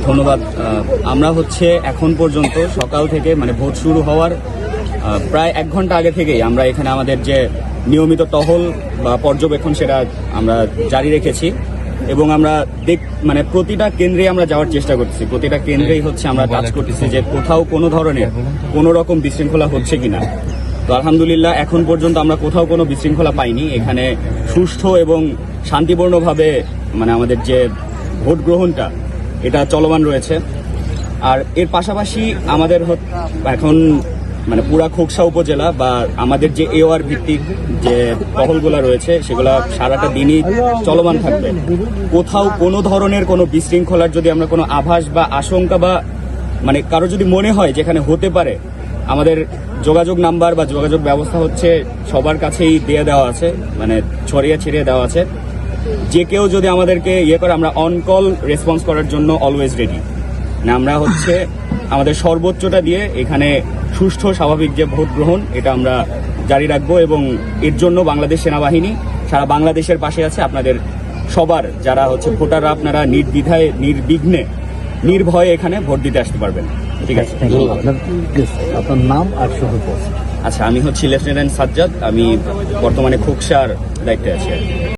ধন্যবাদ। আমরা হচ্ছে এখন পর্যন্ত সকাল থেকে মানে ভোট শুরু হওয়ার প্রায় 1 ঘন্টা আগে থেকেই আমরা এখানে আমাদের যে নিয়মিত টহল বা পর্যবেক্ষণ সেটা আমরা জারি রেখেছি এবং আমরা মানে প্রতিটা কেন্দ্রে আমরা যাওয়ার চেষ্টা করতেছি। প্রতিটা কেন্দ্রেই হচ্ছে আমরা কাজ করতেছি যে কোথাও কোনো ধরনের কোনো রকম বিশৃঙ্খলা হচ্ছে কিনা। তো আলহামদুলিল্লাহ এখন পর্যন্ত আমরা কোথাও কোনো বিশৃঙ্খলা পাইনি। এখানে সুষ্ঠু এবং শান্তিপূর্ণভাবে মানে আমাদের যে ভোট গ্রহণটা এটা চলমান রয়েছে। আর এর পাশাপাশি আমাদের এখন মানে পুরা খোকসা উপজেলা বা আমাদের যে এওয়ার ভিত্তিক যে টহলগুলো রয়েছে সেগুলো সারাটা দিনই চলমান থাকবে। কোথাও কোনো ধরনের কোনো বিশৃঙ্খলার যদি আমরা কোনো আভাস বা আশঙ্কা বা মানে কারো যদি মনে হয় যেখানে হতে পারে, আমাদের যোগাযোগ নাম্বার বা যোগাযোগ ব্যবস্থা হচ্ছে সবার কাছেই দিয়ে দেওয়া আছে, মানে ছড়িয়ে ছিড়িয়ে দেওয়া আছে। যে কেউ যদি আমাদেরকে করে আমরা অন কল রেসপন্স করার জন্য অলওয়েজ রেডি। না আমরা হচ্ছে আমাদের সর্বোচ্চটা দিয়ে এখানে সুষ্ঠু স্বাভাবিক যে ভোট গ্রহণ এটা আমরা জারি রাখবো এবং এর জন্য বাংলাদেশ সেনাবাহিনী সারা বাংলাদেশের পাশে আছে। আপনাদের সবার যারা হচ্ছে ভোটাররা আপনারা নির্দ্বিধায় নির্বিঘ্নে নির্ভয়ে এখানে ভোট দিতে আসতে পারবেন। ঠিক আছে, আপনার নাম আর শুভ। আচ্ছা, আমি হচ্ছি লেফটেন্যান্ট সাজ্জাদ। আমি বর্তমানে খোকসার দায়িত্বে আছি।